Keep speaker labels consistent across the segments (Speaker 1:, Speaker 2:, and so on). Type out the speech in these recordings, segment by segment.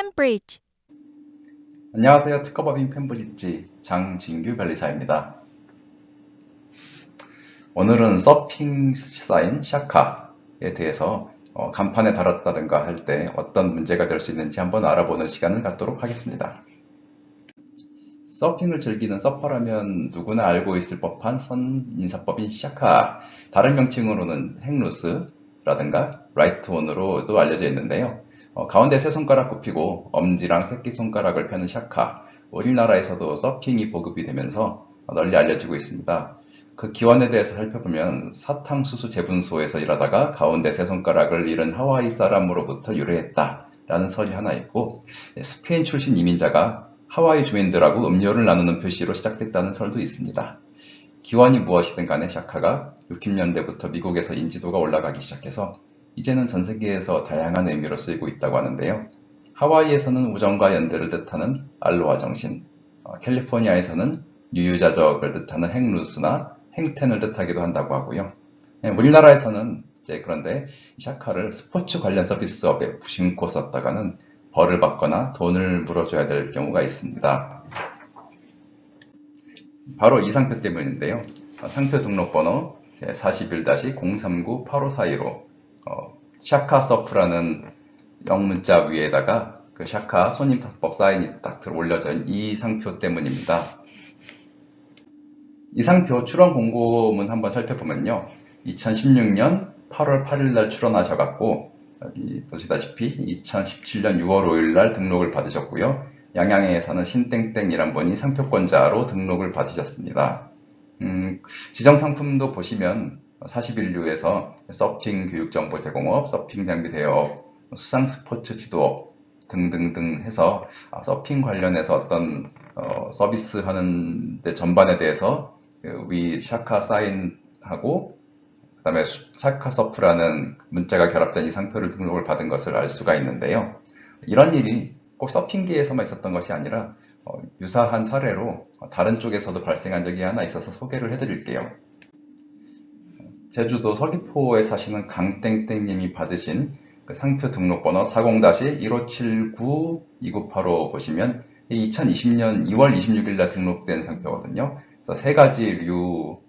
Speaker 1: 펜브리지.
Speaker 2: 안녕하세요. 특허법인 펜브리지 장진규 변리사입니다. 오늘은 서핑 사인 샤카에 대해서 간판에 달았다든가 할 때 어떤 문제가 될 수 있는지 한번 알아보는 시간을 갖도록 하겠습니다. 서핑을 즐기는 서퍼라면 누구나 알고 있을 법한 선인사법인 샤카, 다른 명칭으로는 행루스라든가 라이트온으로도 알려져 있는데요. 가운데 세 손가락 굽히고 엄지랑 새끼손가락을 펴는 샤카, 우리나라에서도 서핑이 보급이 되면서 널리 알려지고 있습니다. 그 기원에 대해서 살펴보면 사탕수수 재분소에서 일하다가 가운데 세 손가락을 잃은 하와이 사람으로부터 유래했다라는 설이 하나 있고, 스페인 출신 이민자가 하와이 주민들하고 음료를 나누는 표시로 시작됐다는 설도 있습니다. 기원이 무엇이든 간에 샤카가 60년대부터 미국에서 인지도가 올라가기 시작해서 이제는 전 세계에서 다양한 의미로 쓰이고 있다고 하는데요. 하와이에서는 우정과 연대를 뜻하는 알로하 정신, 캘리포니아에서는 유유자적을 뜻하는 행루스나 행텐을 뜻하기도 한다고 하고요. 우리나라에서는 이제 그런데 샤카를 스포츠 관련 서비스업에 무심코 썼다가는 벌을 받거나 돈을 물어줘야 될 경우가 있습니다. 바로 이 상표 때문인데요. 상표 등록번호 41-039-8542로 샤카 서프라는 영문자 위에다가 그 샤카 손님탁법 사인이 딱 올려져 있는 이 상표 때문입니다. 이 상표 출원 공고문 한번 살펴보면요. 2016년 8월 8일 날 출원하셔갖고 여기 보시다시피 2017년 6월 5일 날 등록을 받으셨고요. 양양에서는 신땡땡이란 분이 상표권자로 등록을 받으셨습니다. 지정 상품도 보시면 41류에서 서핑 교육 정보 제공업, 서핑 장비 대여업, 수상 스포츠 지도업 등등등 해서 서핑 관련해서 어떤 서비스 하는 데 전반에 대해서 위 샤카 사인하고 그다음에 샤카 서프라는 문자가 결합된 이 상표를 등록을 받은 것을 알 수가 있는데요. 이런 일이 꼭 서핑계에서만 있었던 것이 아니라 유사한 사례로 다른 쪽에서도 발생한 적이 하나 있어서 소개를 해드릴게요. 제주도 서귀포에 사시는 강땡땡님이 받으신 그 상표 등록번호 40-1579-2985 보시면 2020년 2월 26일 날 등록된 상표거든요. 그래서 세 가지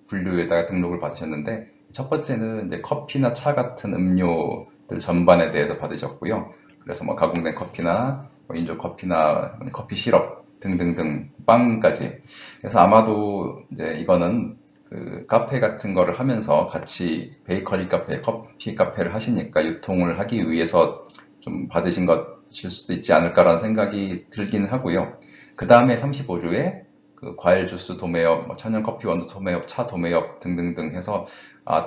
Speaker 2: 분류에다가 등록을 받으셨는데 첫 번째는 이제 커피나 차 같은 음료들 전반에 대해서 받으셨고요. 그래서 뭐 가공된 커피나 인조 커피나 커피 시럽 등등등 빵까지. 그래서 아마도 이제 이거는 그 카페 같은 거를 하면서 같이 베이커리 카페, 커피 카페를 하시니까 유통을 하기 위해서 좀 받으신 것일 수도 있지 않을까라는 생각이 들긴 하고요. 그 다음에 35류에 그 과일 주스 도매업, 뭐 천연 커피 원두 도매업, 차 도매업 등등등 해서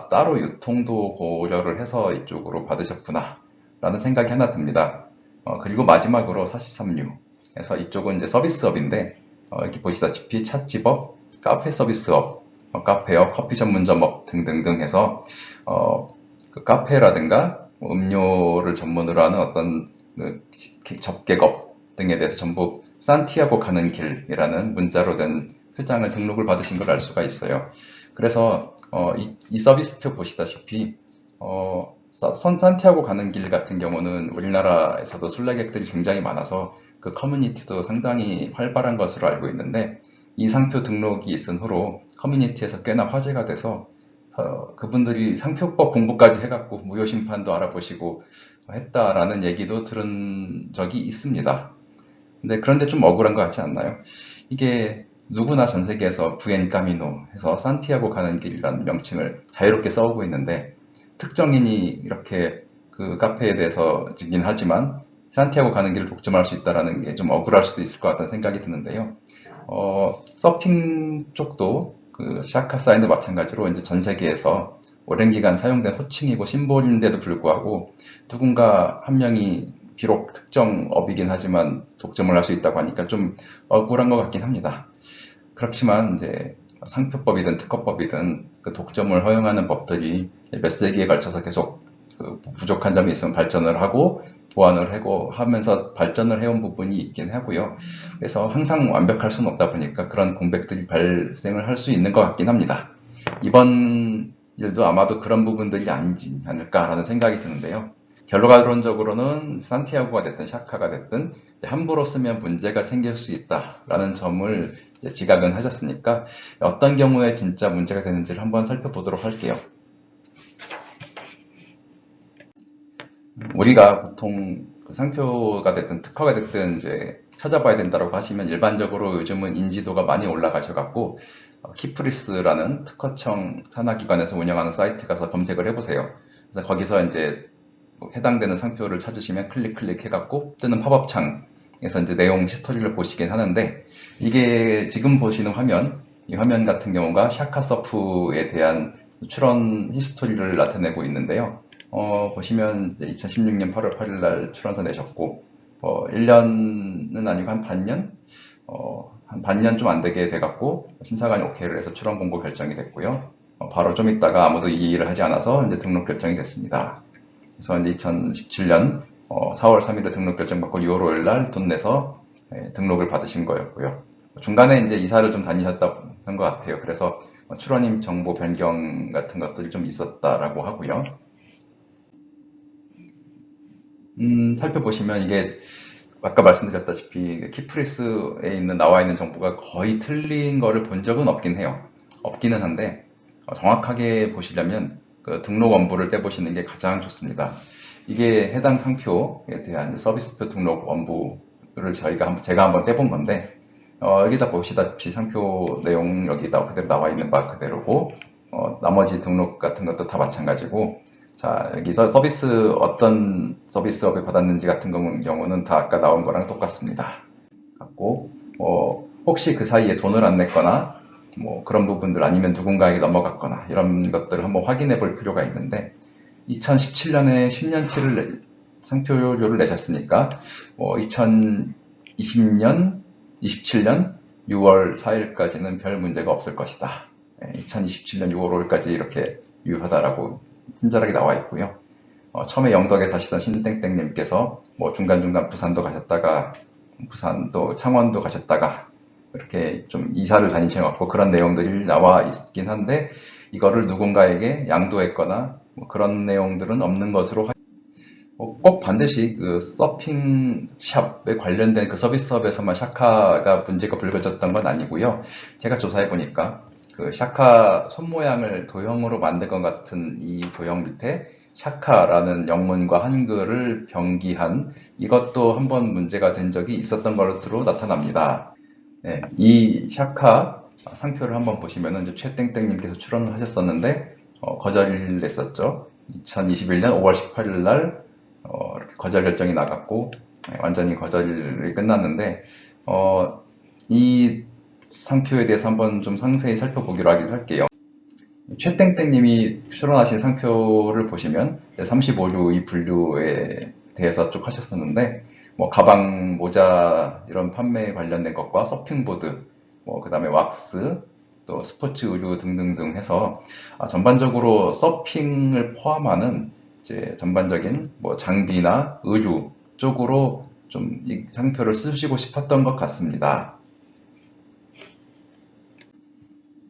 Speaker 2: 따로 유통도 고려를 해서 이쪽으로 받으셨구나 라는 생각이 하나 듭니다. 그리고 마지막으로 43류 해서 이쪽은 이제 서비스업인데 여기 보시다시피 찻집업, 카페 서비스업, 카페업, 커피 전문점업 등등등 해서 그 카페라든가 음료를 전문으로 하는 어떤 그 접객업 등에 대해서 전부 산티아고 가는 길이라는 문자로 된 회장을 등록을 받으신 걸 알 수가 있어요. 그래서 이 서비스표 보시다시피 산티아고 가는 길 같은 경우는 우리나라에서도 순례객들이 굉장히 많아서 그 커뮤니티도 상당히 활발한 것으로 알고 있는데 이 상표 등록이 있은 후로 커뮤니티에서 꽤나 화제가 돼서 그분들이 상표법 공부까지 해갖고 무효심판도 알아보시고 했다라는 얘기도 들은 적이 있습니다. 근데 그런데 좀 억울한 것 같지 않나요? 이게 누구나 전 세계에서 부엔 까미노 해서 산티아고 가는 길이라는 명칭을 자유롭게 써오고 있는데 특정인이 이렇게 그 카페에 대해서 지긴 하지만 산티아고 가는 길을 독점할 수 있다는 게 좀 억울할 수도 있을 것 같다는 생각이 드는데요. 서핑 쪽도 그 샤카 사인도 마찬가지로 이제 전 세계에서 오랜 기간 사용된 호칭이고 심볼인데도 불구하고 누군가 한 명이 비록 특정 업이긴 하지만 독점을 할 수 있다고 하니까 좀 억울한 것 같긴 합니다. 그렇지만 이제 상표법이든 특허법이든 그 독점을 허용하는 법들이 몇 세기에 걸쳐서 계속 그 부족한 점이 있으면 발전을 하고 보완을 하고 하면서 발전을 해온 부분이 있긴 하고요. 그래서 항상 완벽할 수는 없다 보니까 그런 공백들이 발생을 할 수 있는 것 같긴 합니다. 이번 일도 아마도 그런 부분들이 아니지 않을까라는 생각이 드는데요. 결과론적으로는 산티아고가 됐든 샤카가 됐든 함부로 쓰면 문제가 생길 수 있다라는 점을 지각은 하셨으니까 어떤 경우에 진짜 문제가 되는지를 한번 살펴보도록 할게요. 우리가 보통 상표가 됐든 특허가 됐든 이제 찾아봐야 된다고 하시면 일반적으로 요즘은 인지도가 많이 올라가셔갖고 키프리스라는 특허청 산하기관에서 운영하는 사이트 가서 검색을 해보세요. 그래서 거기서 이제 해당되는 상표를 찾으시면 클릭 해갖고 뜨는 팝업 창에서 이제 내용 히스토리를 보시긴 하는데, 이게 지금 보시는 화면, 이 화면 같은 경우가 샤카서프에 대한 출원 히스토리를 나타내고 있는데요. 보시면 2016년 8월 8일 날 출원서 내셨고, 1년은 아니고 한 반년? 한 반년 좀 안 되게 돼갖고 심사관이 오케이를 해서 출원 공고 결정이 됐고요. 바로 좀 있다가 아무도 이의를 하지 않아서 이제 등록 결정이 됐습니다. 그래서 이제 2017년 4월 3일에 등록 결정받고 6월 5일 날 돈 내서 등록을 받으신 거였고요. 중간에 이제 이사를 좀 다니셨던 것 같아요. 그래서 출원임 정보 변경 같은 것들이 좀 있었다라고 하고요. 살펴보시면 이게 아까 말씀드렸다시피 키프리스에 나와 있는 정보가 거의 틀린 거를 본 적은 없긴 해요. 없기는 한데 정확하게 보시려면 그 등록 원부를 떼보시는 게 가장 좋습니다. 이게 해당 상표에 대한 서비스표 등록 원부를 제가 한번 떼본 건데, 여기다 보시다시피 상표 내용 여기다 그대로 나와 있는 바 그대로고, 나머지 등록 같은 것도 다 마찬가지고, 자, 여기서 어떤 서비스업을 받았는지 같은 경우는 다 아까 나온 거랑 똑같습니다. 같고, 혹시 그 사이에 돈을 안 냈거나, 그런 부분들 아니면 누군가에게 넘어갔거나, 이런 것들을 한번 확인해 볼 필요가 있는데, 2017년에 10년치를 상표료를 내셨으니까, 2020년, 27년 6월 4일까지는 별 문제가 없을 것이다. 2027년 6월 5일까지 이렇게 유효하다라고 친절하게 나와 있고요. 처음에 영덕에 사시던 신땡땡님께서 중간중간 부산도 가셨다가 부산도 창원도 가셨다가 이렇게 좀 이사를 다니셔갖고 그런 내용들이 나와 있긴 한데, 이거를 누군가에게 양도했거나 그런 내용들은 없는 것으로 꼭 반드시 그 서핑샵에 관련된 그 서비스업에서만 샤카가 문제가 불거졌던 건 아니고요. 제가 조사해 보니까 그 샤카 손 모양을 도형으로 만든 것 같은 이 도형 밑에 샤카라는 영문과 한글을 병기한 이것도 한번 문제가 된 적이 있었던 것으로 나타납니다. 네, 이 샤카 상표를 한번 보시면은 이제 최땡땡님께서 출원을 하셨었는데 거절을 냈었죠. 2021년 5월 18일 날 이렇게 거절 결정이 나갔고 완전히 거절이 끝났는데, 이 상표에 대해서 한번 좀 상세히 살펴보기로 할게요. 최땡땡님이 출원하신 상표를 보시면 35류 이 분류에 대해서 쭉 하셨었는데, 가방, 모자 이런 판매에 관련된 것과 서핑보드, 그 다음에 왁스, 또 스포츠 의류 등등등 해서 전반적으로 서핑을 포함하는 이제 전반적인 장비나 의류 쪽으로 좀 이 상표를 쓰시고 싶었던 것 같습니다.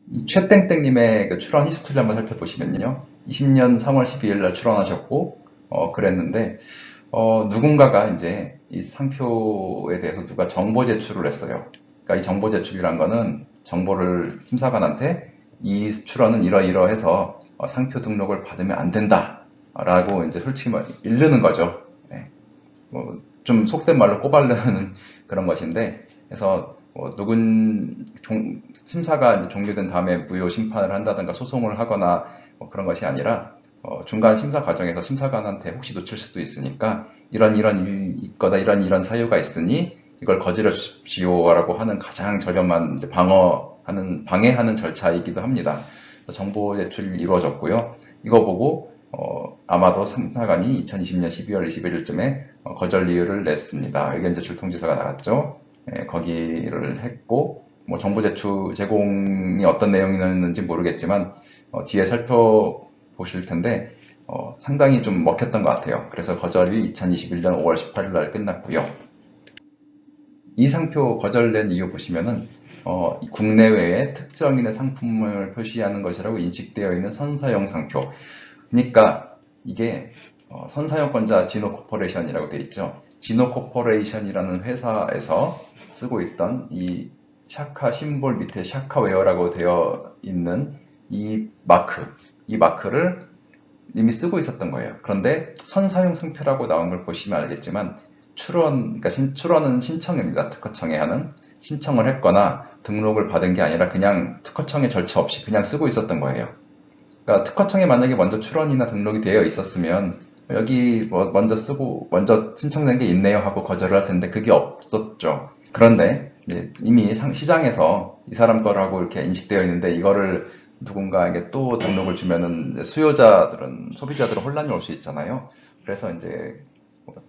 Speaker 2: 이 최땡땡님의 그 출원 히스토리 한번 살펴보시면요. 20년 3월 12일 날 출원하셨고, 그랬는데, 누군가가 이제 이 상표에 대해서 누가 정보 제출을 했어요. 그러니까 이 정보 제출이란 거는 정보를 심사관한테 이 출원은 이러이러해서 상표 등록을 받으면 안 된다. 라고 이제 솔직히 이르는 거죠. 네. 좀 속된 말로 꼬발르는 그런 것인데, 그래서 심사가 이제 종료된 다음에 무효 심판을 한다든가 소송을 하거나 그런 것이 아니라 중간 심사 과정에서 심사관한테 혹시 놓칠 수도 있으니까 이런 일이 있거나 이런 사유가 있으니 이걸 거절해 주십시오라고 하는 가장 저렴한 이제 방해하는 절차이기도 합니다. 정보 제출이 이루어졌고요. 이거 보고 아마도 심사관이 2020년 12월 21일쯤에 거절 이유를 냈습니다. 의견 제출 통지서가 나갔죠. 거기를 했고, 정보 제공이 어떤 내용이었는지 모르겠지만 뒤에 살펴보실 텐데 상당히 좀 먹혔던 것 같아요. 그래서 거절이 2021년 5월 18일 날 끝났고요. 이 상표 거절된 이유 보시면은 국내외에 특정인의 상품을 표시하는 것이라고 인식되어 있는 선사용 상표. 그러니까 이게 선사용권자 지노코퍼레이션이라고 되어 있죠. 지노코퍼레이션이라는 회사에서 쓰고 있던 이 샤카 심볼 밑에 샤카웨어라고 되어 있는 이 마크를 이미 쓰고 있었던 거예요. 그런데 선사용 상표라고 나온 걸 보시면 알겠지만 그러니까 출원은 신청입니다. 특허청에 하는 신청을 했거나 등록을 받은 게 아니라 그냥 특허청에 절차 없이 그냥 쓰고 있었던 거예요. 그러니까 특허청에 만약에 먼저 출원이나 등록이 되어 있었으면 여기 뭐 먼저 쓰고 먼저 신청된 게 있네요 하고 거절을 할 텐데 그게 없었죠. 그런데 이미 시장에서 이 사람 거라고 이렇게 인식되어 있는데 이거를 누군가에게 또 등록을 주면은 소비자들은 혼란이 올 수 있잖아요. 그래서 이제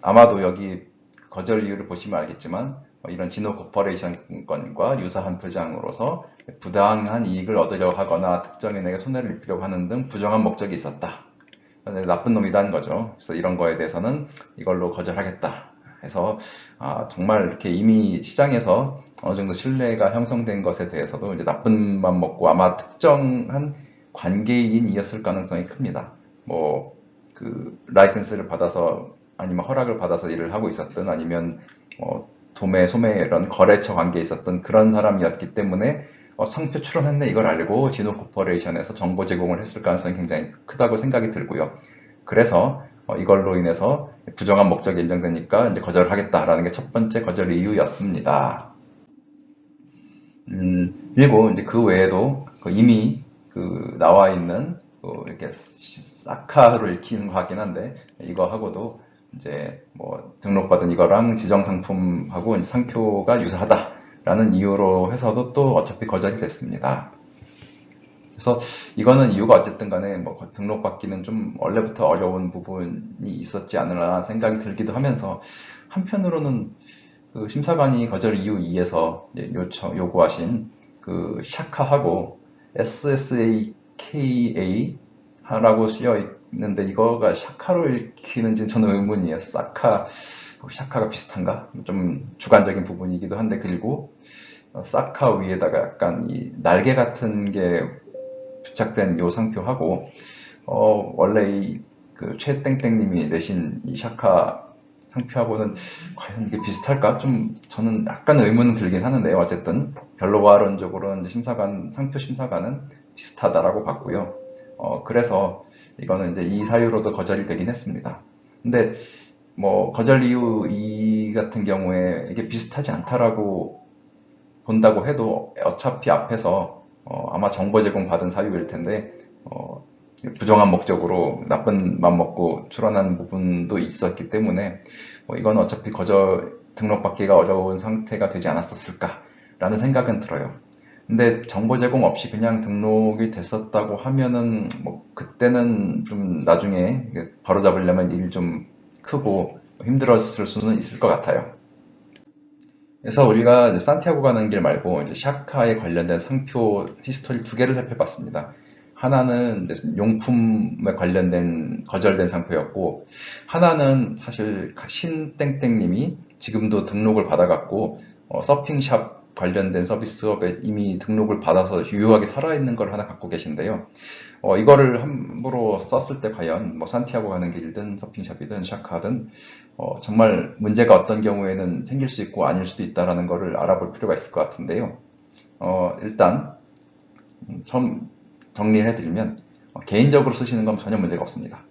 Speaker 2: 아마도 여기 거절 이유를 보시면 알겠지만 이런 진호 코퍼레이션 건과 유사한 부장으로서 부당한 이익을 얻으려고 하거나 특정인에게 손해를 입히려고 하는 등 부정한 목적이 있었다. 나쁜 놈이라는 거죠. 그래서 이런 거에 대해서는 이걸로 거절하겠다. 해서 정말 이렇게 이미 시장에서 어느 정도 신뢰가 형성된 것에 대해서도 이제 나쁜 맘 먹고 아마 특정한 관계인이었을 가능성이 큽니다. 뭐 그 라이센스를 받아서 아니면 허락을 받아서 일을 하고 있었든 아니면 도매, 소매 이런 거래처 관계에 있었던 그런 사람이었기 때문에 상표 출원했네 이걸 알고 진호 코퍼레이션에서 정보 제공을 했을 가능성이 굉장히 크다고 생각이 들고요. 그래서 이걸로 인해서 부정한 목적이 인정되니까 이제 거절을 하겠다라는 게 첫 번째 거절 이유였습니다. 그리고 이제 그 외에도 이미 나와 있는 이렇게 사카로 읽히는 것 같긴 한데 이거하고도 이제 뭐 등록받은 이거랑 지정 상품하고 상표가 유사하다라는 이유로 해서도 또 어차피 거절이 됐습니다. 그래서 이거는 이유가 어쨌든 간에 뭐 등록받기는 좀 원래부터 어려운 부분이 있었지 않으나 생각이 들기도 하면서 한편으로는 그 심사관이 거절 이유 2에서 요구하신 그 샤카하고 SSAKA 라고 쓰여 있는데 이거가 샤카로 읽히는지는 저는 의문이에요. 샤카가 비슷한가? 좀 주관적인 부분이기도 한데 그리고 사카 위에다가 약간 이 날개 같은 게 부착된 요 상표하고 원래 그 최땡땡님이 내신 이 샤카 상표하고는 과연 이게 비슷할까? 좀 저는 약간 의문은 들긴 하는데요. 어쨌든 결론적으로는 이제 상표 심사관은 비슷하다라고 봤고요. 그래서 이거는 이제 이 사유로도 거절이 되긴 했습니다. 근데 뭐 거절 이유 이 같은 경우에 이게 비슷하지 않다라고 본다고 해도 어차피 앞에서 아마 정보 제공 받은 사유일 텐데 부정한 목적으로 나쁜 맘 먹고 출원한 부분도 있었기 때문에 이건 어차피 등록받기가 어려운 상태가 되지 않았었을까라는 생각은 들어요. 근데 정보 제공 없이 그냥 등록이 됐었다고 하면은 뭐 그때는 좀 나중에 바로 잡으려면 일이 좀 크고 힘들었을 수는 있을 것 같아요. 그래서 우리가 이제 산티아고 가는 길 말고 이제 샤카에 관련된 상표 히스토리 두 개를 살펴봤습니다. 하나는 이제 용품에 관련된 거절된 상표였고, 하나는 사실 신땡땡님이 지금도 등록을 받아갖고 서핑샵 관련된 서비스업에 이미 등록을 받아서 유효하게 살아있는 걸 하나 갖고 계신데요. 이거를 함부로 썼을 때 과연 뭐 산티아고 가는 길이든 서핑샵이든 샤카든 정말 문제가 어떤 경우에는 생길 수 있고 아닐 수도 있다라는 거를 알아볼 필요가 있을 것 같은데요. 일단 처음 정리를 해드리면 개인적으로 쓰시는 건 전혀 문제가 없습니다.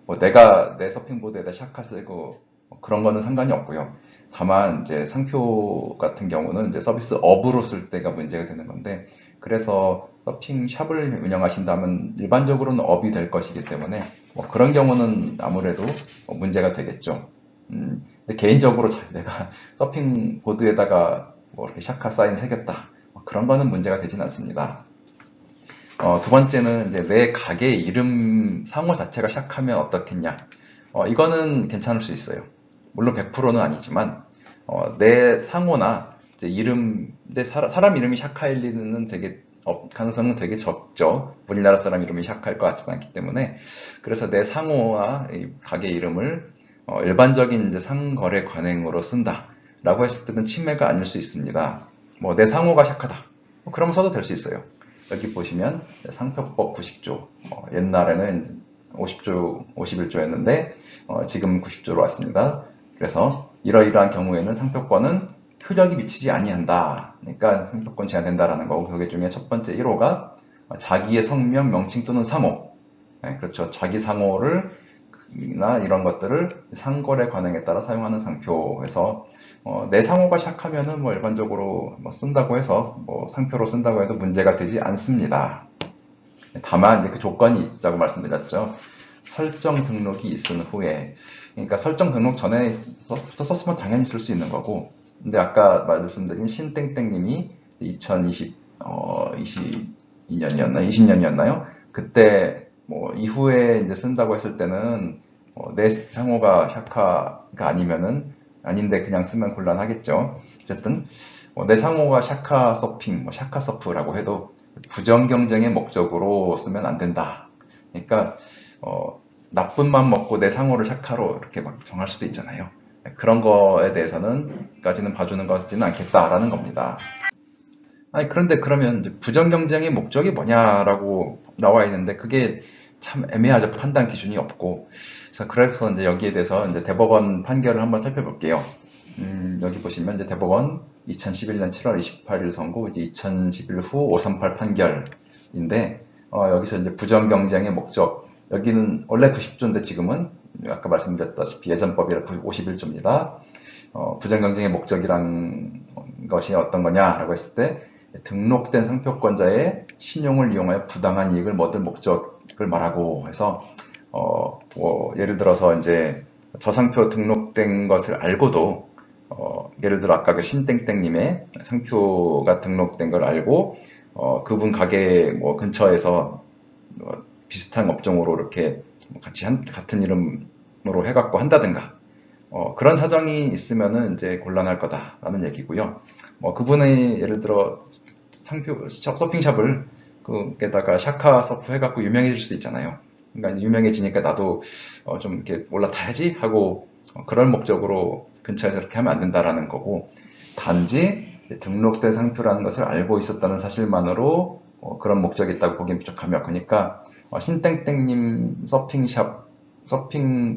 Speaker 2: 뭐 내가 내 서핑보드에다 샤카 쓰고 그런 거는 상관이 없고요. 다만 이제 상표 같은 경우는 이제 서비스 업으로 쓸 때가 문제가 되는 건데 그래서 서핑샵을 운영하신다면 일반적으로는 업이 될 것이기 때문에 뭐 그런 경우는 아무래도 문제가 되겠죠. 근데 개인적으로 내가 서핑보드에다가 뭐 이렇게 샤카 사인 새겼다. 그런 거는 문제가 되진 않습니다. 두 번째는 이제 내 가게 이름 상호 자체가 샥하면 어떻겠냐. 이거는 괜찮을 수 있어요. 물론 100%는 아니지만, 내 상호나 이제 내 사람 이름이 샤카일 리는 가능성은 되게 적죠. 우리나라 사람 이름이 샤카일 것 같지는 않기 때문에. 그래서 내 상호와 이 가게 이름을 일반적인 이제 상거래 관행으로 쓴다. 라고 했을 때는 침해가 아닐 수 있습니다. 뭐, 내 상호가 샤카다. 그러면 써도 될 수 있어요. 여기 보시면 상표법 90조 옛날에는 50조, 51조였는데 지금 90조로 왔습니다. 그래서 이러이러한 경우에는 상표권은 효력이 미치지 아니한다. 그러니까 상표권 제한된다라는 거고, 그게 중에 첫 번째 1호가 자기의 성명, 명칭 또는 상호. 네, 그렇죠. 자기 상호를 나 이런 것들을 상거래 관행에 따라 사용하는 상표에서 내 상호가 시작하면은 뭐 일반적으로 뭐 쓴다고 해서 뭐 상표로 쓴다고 해도 문제가 되지 않습니다. 다만 이제 그 조건이 있다고 말씀드렸죠. 설정 등록이 있은 후에, 그러니까 설정 등록 전에부터 썼으면 당연히 쓸 수 있는 거고, 근데 아까 말씀드린 신땡땡님이 2022년이었나 20년이었나요? 그때 뭐 이후에 이제 쓴다고 했을 때는 내 상호가 샤카가 아닌데 그냥 쓰면 곤란하겠죠. 어쨌든 내 상호가 샤카 서핑, 뭐 샤카 서프라고 해도 부정 경쟁의 목적으로 쓰면 안 된다. 그러니까 나쁜 맘 먹고 내 상호를 샤카로 이렇게 막 정할 수도 있잖아요. 그런 거에 대해서는 봐주는 것지는 않겠다라는 겁니다. 아니, 그런데 그러면 이제 부정 경쟁의 목적이 뭐냐라고 나와 있는데 그게 참 애매하죠. 판단 기준이 없고. 그래서 이제 여기에 대해서 이제 대법원 판결을 한번 살펴볼게요. 여기 보시면 이제 대법원 2011년 7월 28일 선고, 이제 2011 후 538 판결인데, 여기서 이제 부정 경쟁의 목적, 여기는 원래 90조인데 지금은 아까 말씀드렸다시피 예전법이라 51조입니다. 부정 경쟁의 목적이란 것이 어떤 거냐라고 했을 때, 등록된 상표권자의 신용을 이용하여 부당한 이익을 얻을 목적을 말하고 해서, 예를 들어서 이제 저 상표 등록된 것을 알고도 예를 들어 아까 그 신땡땡님의 상표가 등록된 걸 알고 그분 가게 뭐 근처에서 비슷한 업종으로 이렇게 같이 같은 이름으로 해갖고 한다든가 그런 사정이 있으면은 이제 곤란할 거다라는 얘기고요. 그분의 예를 들어 상표 서핑샵을 그게다가 샤카 서프 해갖고 유명해질 수도 있잖아요. 그러니까 유명해지니까 나도 좀 이렇게 올라타야지 하고 그럴 목적으로 근처에서 이렇게 하면 안 된다라는 거고, 단지 등록된 상표라는 것을 알고 있었다는 사실만으로 그런 목적이 있다고 보기엔 부족하며, 그러니까 신땡땡님 서핑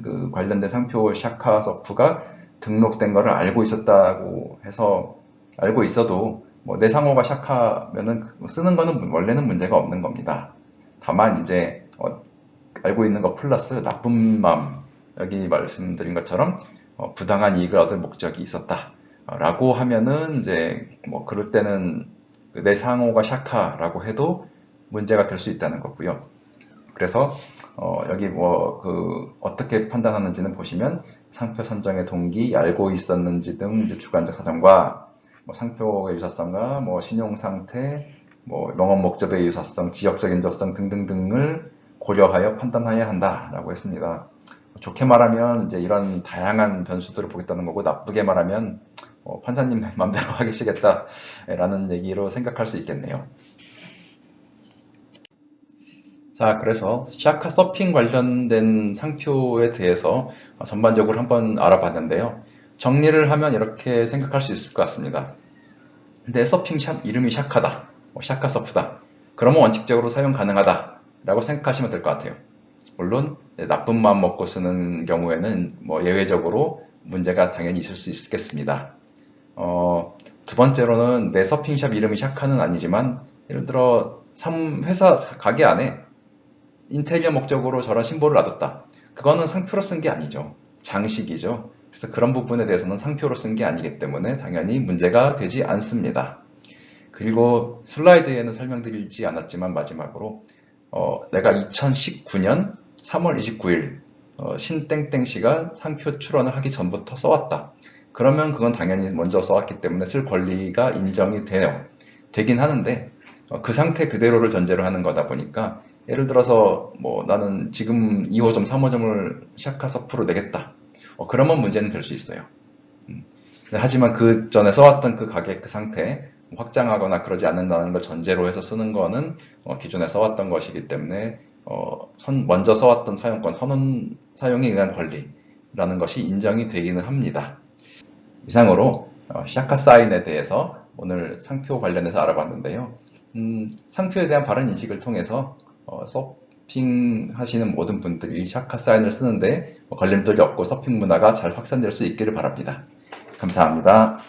Speaker 2: 그 관련된 상표 샤카 서프가 등록된 거를 알고 있었다고 해서 알고 있어도 내 상호가 샤카면은 쓰는 거는 원래는 문제가 없는 겁니다. 다만 이제 알고 있는 거 플러스 나쁜 마음, 여기 말씀드린 것처럼 부당한 이익을 얻을 목적이 있었다 라고 하면은 이제 그럴 때는 내 상호가 샤카라고 해도 문제가 될 수 있다는 거고요. 그래서 여기 어떻게 판단하는지는 보시면 상표 선정의 동기, 알고 있었는지 등 이제 주관적 사정과 상표의 유사성과 신용 상태, 영업 목적의 유사성, 지역적 인접성 등등등을 고려하여 판단해야 한다라고 했습니다. 좋게 말하면 이제 이런 다양한 변수들을 보겠다는 거고, 나쁘게 말하면 판사님 마음대로 하시겠다라는 얘기로 생각할 수 있겠네요. 자, 그래서 샤카 서핑 관련된 상표에 대해서 전반적으로 한번 알아봤는데요. 정리를 하면 이렇게 생각할 수 있을 것 같습니다. 내 서핑샵 이름이 샤카다, 샤카 서프다. 그러면 원칙적으로 사용 가능하다 라고 생각하시면 될 것 같아요. 물론 나쁜 마음 먹고 쓰는 경우에는 예외적으로 문제가 당연히 있을 수 있겠습니다. 두 번째로는 내 서핑샵 이름이 샤카는 아니지만 예를 들어 회사 가게 안에 인테리어 목적으로 저런 심볼을 놔뒀다. 그거는 상표로 쓴 게 아니죠. 장식이죠. 그래서 그런 부분에 대해서는 상표로 쓴 게 아니기 때문에 당연히 문제가 되지 않습니다. 그리고 슬라이드에는 설명드리지 않았지만 마지막으로 내가 2019년 3월 29일 신땡땡 씨가 상표 출원을 하기 전부터 써왔다. 그러면 그건 당연히 먼저 써왔기 때문에 쓸 권리가 인정이 되긴 하는데 그 상태 그대로를 전제로 하는 거다 보니까 예를 들어서 나는 지금 2호점, 3호점을 샤카 서프로 내겠다. 그러면 문제는 될 수 있어요. 하지만 그 전에 써왔던 그 가게 그 상태 확장하거나 그러지 않는다는 걸 전제로 해서 쓰는 거는 기존에 써왔던 것이기 때문에 먼저 써왔던 사용권 선언 사용에 의한 권리라는 것이 인정이 되기는 합니다. 이상으로 샤카 사인에 대해서 오늘 상표 관련해서 알아봤는데요. 상표에 대한 바른 인식을 통해서 서핑 하시는 모든 분들이 샤카 사인을 쓰는데 걸림돌이 없고 서핑 문화가 잘 확산될 수 있기를 바랍니다. 감사합니다.